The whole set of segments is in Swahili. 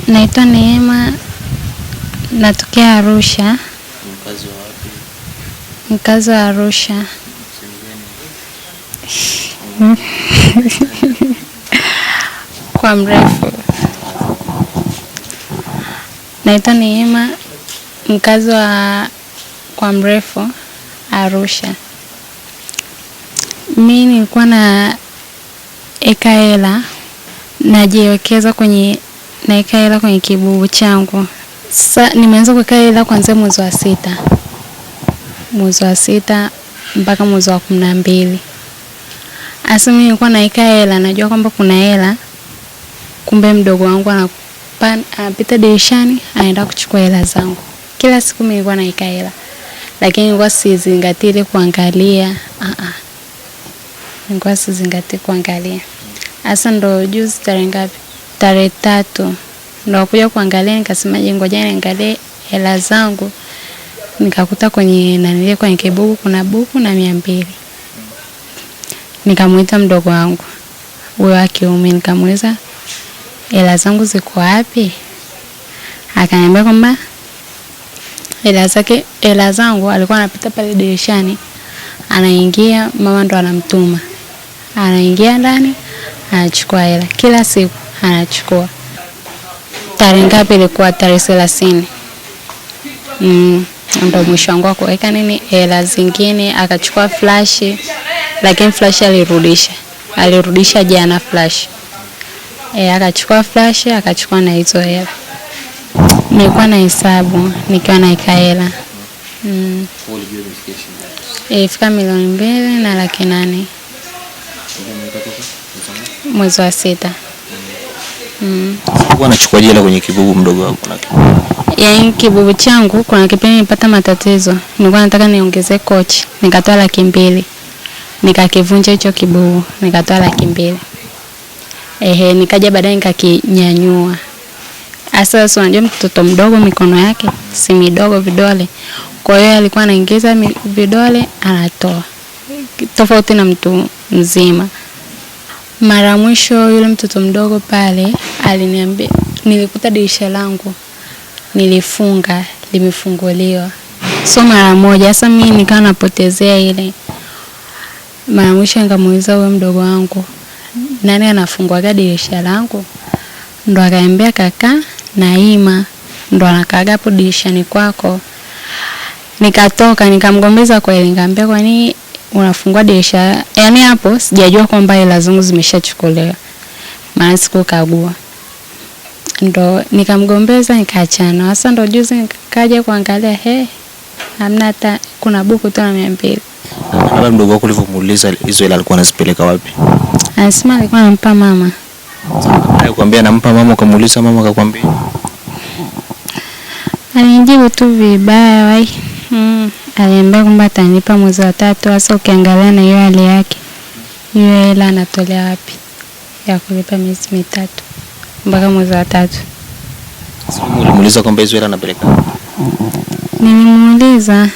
Naitwa Neema, natokea Arusha. Mkazi wa wapi? Mkazi wa Arusha. Kwa mrefu. Naitwa Neema, mkazi wa kwa mrefu Arusha. Mimi nilikuwa na eka hela, najiwekeza kwenye naeka hela kwenye kibubu changu. Sasa nimeanza kuweka hela kuanzia mwezi wa 6. Mwezi wa 6 mpaka mwezi wa 12. Asa mimi nilikuwa naeka hela, najua kwamba kuna hela. Kumbe mdogo wangu anapita dirishani, anaenda kuchukua hela zangu. Kila siku mimi nilikuwa naeka hela, lakini nilikuwa sizingatii ile kuangalia. Nilikuwa sizingatii kuangalia. Asa ndo juzi tarehe ngapi? Tarehe 3 ndo kuja kuangalia, nikasema ngoja niangalie hela zangu. Nikakuta kwenye kwenye kibubu kuna buku na 200. Nikamuita mdogo wangu huyo wa kiume, nikamuuliza hela zangu ziko wapi? Akaniambia kwamba hela zangu alikuwa anapita pale dirishani, anaingia, mama ndo anamtuma. Anaingia ndani, anachukua hela. Kila siku anachukua. Tarehe ngapi ilikuwa? Tarehe 30. Ndo mwisho wangu kuweka hela zingine. Akachukua flash, lakini flash alirudisha jana flash. Akachukua flash, akachukua na hizo hela. Nilikuwa na hesabu nikiwa naeka hela. Ifika 2,208,000 mwezi wa 6. Ulikuwa unachukua hela kwenye kibubu mdogo wako na yaani kibubu changu kuna kipindi nilipata matatizo. Nilikuwa nataka niongeze kochi, nikatoa 200,000. Nikakivunja hicho kibubu, nikatoa 200,000. Nikaja baadaye nikakinyanyua. Asa unajua mtoto mdogo mikono yake si midogo vidole. Kwa hiyo alikuwa anaingiza vidole anatoa. Tofauti na mtu mzima. Mara mwisho yule mtoto mdogo pale aliniambia, nilikuta dirisha langu nilifunga, limefunguliwa. So mara moja sasa mimi nikawa napotezea ile. Mara mwisho nikamuuliza huyo mdogo wangu, nani anafungua dirisha langu? Ndo akaniambia kaka Naima, ndo anakaaga hapo dirishani kwako. Nikatoka nikamgombeza kweli, nikamwambia kwa nini unafungua dirisha? Yaani hapo sijajua kwamba hela zangu zimeshachukuliwa. Maana sikukagua. Ndo nikamgombeza nikaachana. Sasa ndo juzi nikaja kuangalia, hamna hata kuna buku tu na 200. Labda mdogo wako ulivyomuuliza hizo hela alikuwa anazipeleka wapi? Anasema alikuwa anampa mama. Alikwambia nampa mama, ukamuuliza mama akakwambia? Alinijibu tu vibaya. Aliambia kwamba atanipa mwezi wa 3. Sasa ukiangalia na hiyo hali yake, hiyo hela anatolea wapi ya kulipa miezi 3 mpaka mwezi wa 3? Sasa ulimuuliza kwamba hizo hela anapeleka? Nilimuuliza.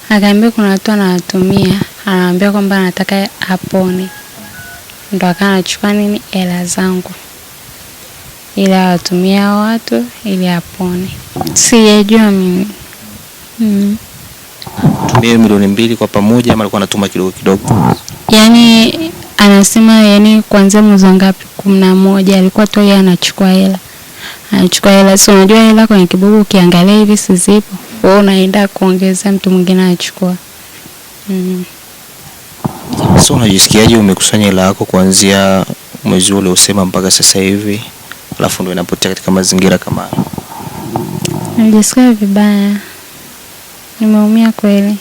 Akaambia kuna watu anawatumia, anaambia kwamba anataka apone. Ndo akanachukua hela zangu ili awatumia watu ili apone. Sijajua mimi. Tumia 2,000,000 kwa pamoja ama alikuwa anatuma kidogo kidogo? Yaani anasema kuanzia mwezi ngapi? 11 alikuwa tu yeye anachukua hela. Anachukua hela. So unajua hela kwenye kibubu ukiangalia hivi sizipo. Wewe unaenda kuongeza, mtu mwingine anachukua. So unajisikiaje umekusanya hela yako kuanzia mwezi ule usema mpaka sasa hivi, alafu ndio inapotea katika mazingira kama haya? Najisikia vibaya. Nimeumia kweli.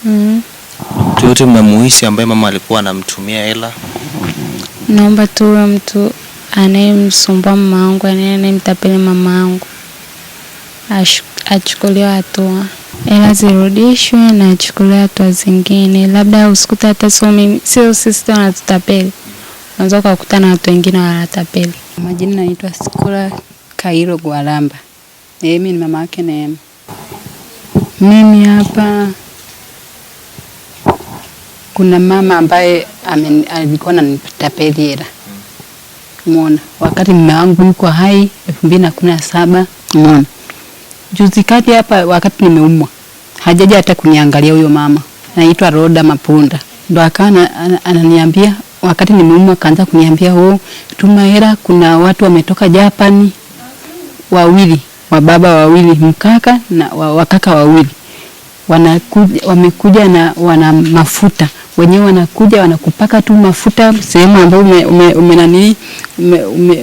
Mtu yote mnamuhisi ambaye mama alikuwa anamtumia hela? Naomba tu huyo mtu anayemsumbua mama wangu, anayemtapeli mama wangu achukuliwe hatua. Hela zirudishwe na achukuliwe hatua zingine. Labda usikuta hata sio sisi tunatapeli. Unaweza kukutana na watu wengine wanatapeli. Majina naitwa Sikula Kairo Gwalamba. Mimi ni mama yake Neema. Mimi hapa kuna mama ambaye alikuwa ananitapeli hela. Umeona? Wakati mume wangu yuko hai 2017, umeona? Juzi kati hapa wakati nimeumwa, hajaja hata kuniangalia huyo mama. Naitwa Roda Mapunda. Ndo akawa ananiambia wakati nimeumwa, kaanza kuniambia tuma hela, kuna watu wametoka Japani wawili, wababa wawili, mkaka na wakaka wawili. Wamekuja na wana mafuta. Wenyewe wanakuja wanakupaka tu mafuta sehemu ambayo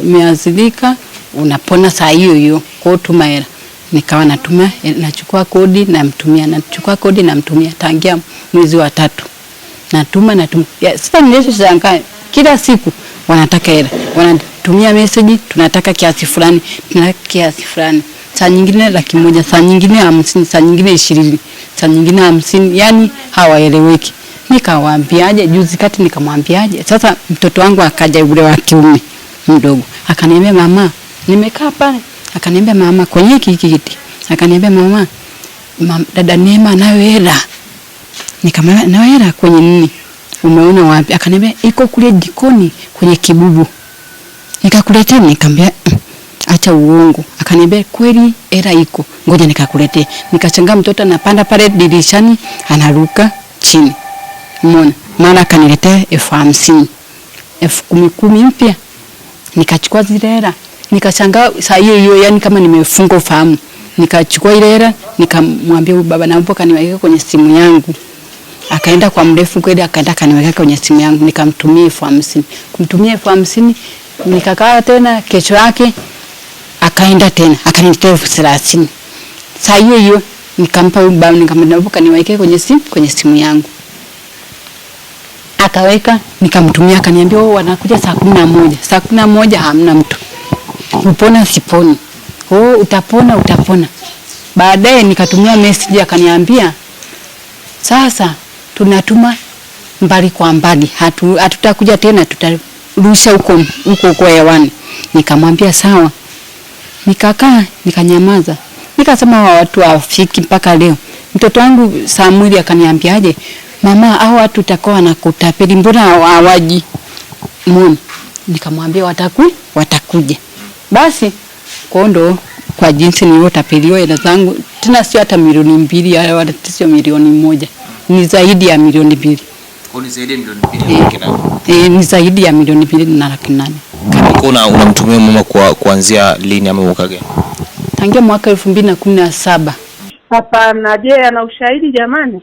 umeazilika, unapona saa hiyo hiyo. Kwa tuma hela. Nikawa natuma, nachukua kodi namtumia, nachukua kodi namtumia tangia mwezi wa 3. Natuma. Sasa nimeshangaa kila siku wanataka hela. Wanatumia message, tunataka kiasi fulani, tunataka kiasi fulani. Saa nyingine 100,000, saa nyingine 50, saa nyingine 20, saa nyingine 50, yani hawaeleweki. Nikawaambiaje juzi kati, nikamwambiaje? Sasa mtoto wangu akaja yule wa kiume mdogo. Akaniambia mama, nimekaa pale. Akaniambia mama kwenye kiti. Akaniambia mama, dada Neema anayo hela. Nikamwambia nayo hela kwenye nini? Umeona wapi? Akaniambia iko kule jikoni kwenye kibubu. Nikakuletea, nikamwambia acha uongo. Akaniambia kweli hela iko. Ngoja nikakuletea. Nikachanga mtoto anapanda pale dirishani anaruka chini. Umeona? Mara akaniletea 50,000. 10,000 mpya. Nikachukua zile hela. Nikashangaa saa hiyo yani kama nimefunga ufahamu. Nikachukua ile hela, nikamwambia baba naomba kaniweke kwenye simu yangu. Akaenda kwa mrefu kweli, akaenda kaniweka kwenye simu yangu, nikamtumia 50,000. Kumtumia 50,000, nikakaa tena kesho yake akaenda tena akaniletea 30,000. Saa hiyo nikampa baba, nikamwambia naomba kaniweke kwenye simu yangu. Akaweka, nikamtumia, akaniambia wanakuja saa 11. Saa 11 hamna mtu. Upona siponi. Utapona. Baadaye nikatumia message, akaniambia sasa tunatuma mbali kwa mbali. Hatutakuja tena, tutarusha huko hewani. Nikamwambia sawa. Nikakaa, nikanyamaza. Nikasema watu wafiki mpaka leo. Mtoto wangu Samuel akaniambiaje, mama hao watu utakuwa na kutapeli, mbona hawaji? Muone. Nikamwambia watakuja. Basi kondo kwa jinsi niliyotapeliwa hela zangu, tena sio hata 2,000,000 wala sio 1,000,000, ni zaidi ya 2,000,000. Kwa ni zaidi ya 2,000,000. Ni zaidi ya 2,800,000. Kama unamtumia mama kuanzia lini ama mwaka gani? Tangia mwaka 2017. Hapana, je, ana ushahidi jamani?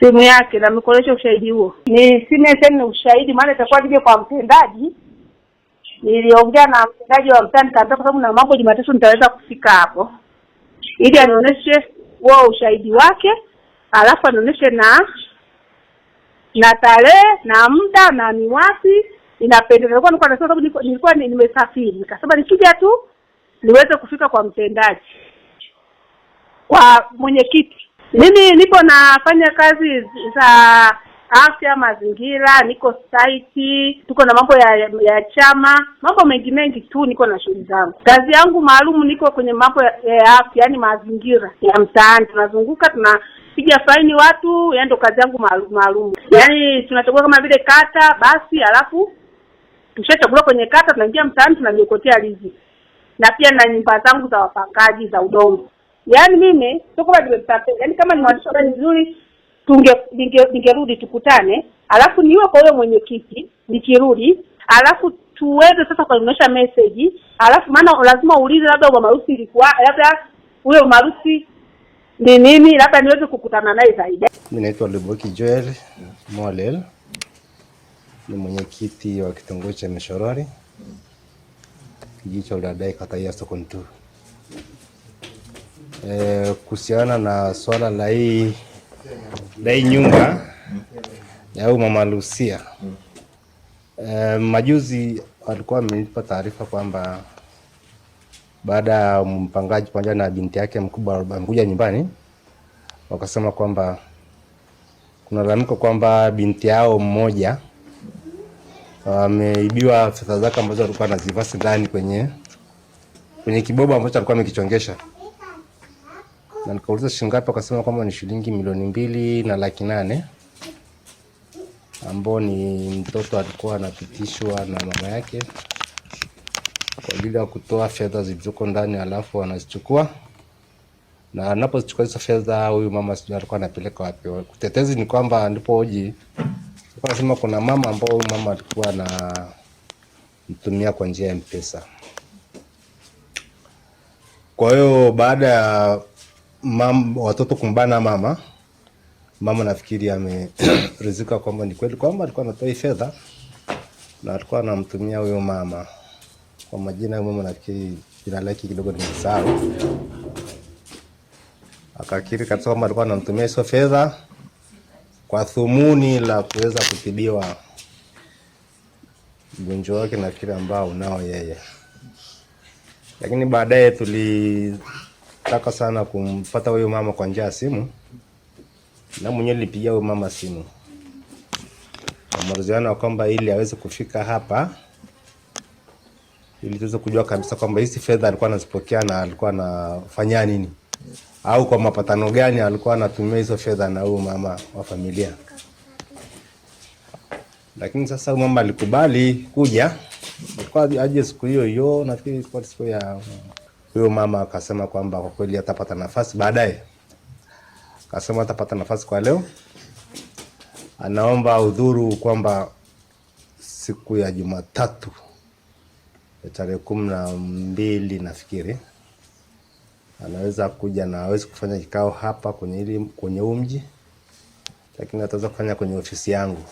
Simu yake na mkoresha ushahidi huo. Ni sina ushahidi, maana itakuwa nije kwa mtendaji. Niliongea na mtendaji wa mtani kwa sababu na mambo Jumatatu nitaweza kufika hapo. Ili anionyeshe wao ushahidi wake, alafu anionyeshe na tarehe na muda na ni wapi inapendeza. Kwa sababu nilikuwa nimesafiri. Nikasema nikija tu niweze kufika kwa mtendaji. Kwa mwenyekiti. Mimi nipo nafanya kazi za afya, mazingira, niko site, tuko na mambo ya chama, mambo mengi tu, niko na shughuli zangu. Kazi yangu maalum niko kwenye mambo ya afya, yani mazingira ya mtaani. Tunazunguka, tunapiga faini watu, yani ndo kazi yangu maalum. Yani tunachagua kama vile kata, basi alafu tushachagua kwenye kata, tunaingia mtaani, tunajiokotea riziki. Na pia na nyumba zangu za wapangaji za udongo. Yani mimi sio kama nimepata, yani kama ni mwanasheria nzuri ningerudi tukutane, alafu niwe kwa yule mwenyekiti, nikirudi, alafu tuweze sasa kuonyesha message, alafu maana lazima uulize labda bwana harusi ilikuwa, labda huyo harusi ni nini, labda niweze kukutana naye zaidi. Mimi naitwa Leboki Joel Molel, ni mwenyekiti wa kitongoji cha Mishorori, kijiji cha Uladai, kata ya Sokontu. Kuhusiana na swala la hii nyumba ya Mama Lucia, majuzi walikuwa wamenipa taarifa kwamba baada ya mpangaji pamoja na binti yake mkubwa wamekuja nyumbani, wakasema kwamba kuna lalamiko kwamba binti yao mmoja ameibiwa fedha zake ambazo alikuwa anazivasi ndani kwenye kibobo ambacho alikuwa amekichongesha. Na nikauliza shilingi ngapi, akasema kwamba ni shilingi 2,208,000, ambao ni mtoto alikuwa anapitishwa na mama yake kwa ajili ya kutoa fedha zilizoko ndani, alafu wanazichukua, na anapozichukua hizo fedha, huyu mama sijui alikuwa anapeleka wapi. Utetezi ni kwamba ndipo hoji nasema kuna mama ambao huyu mama alikuwa na mtumia kwa njia ya M-Pesa. Kwa hiyo baada ya watoto kumbana mama nafikiri ameridhika kwamba ni kweli kwamba alikuwa anatoa hii fedha na alikuwa anamtumia huyo mama. Kwa majina huyo mama nafikiri jina lake kidogo nimesahau. Akakiri kabisa kwamba alikuwa anamtumia hizo fedha kwa dhumuni la kuweza kutibiwa ugonjwa wake na kile ambao unao yeye. Lakini baadaye tulitaka sana kumpata huyo mama kwa njia ya simu, na mwenyewe nilipigia huyo mama simu maruziano kwamba ili aweze kufika hapa ili tuweze kujua kabisa kwamba hizi fedha alikuwa anazipokea na alikuwa anafanya nini, au kwa mapatano gani alikuwa anatumia hizo fedha na huyo mama wa familia. Lakini sasa huyo mama alikubali kuja, alikuwa aje siku hiyo, nafikiri kwa siku ya huyo mama akasema kwamba kwa kweli atapata nafasi baadaye. Akasema atapata nafasi kwa leo. Anaomba udhuru kwamba siku ya Jumatatu ya tarehe 12 nafikiri anaweza kuja na aweze kufanya kikao hapa kwenye mji, lakini ataweza kufanya kwenye ofisi yangu.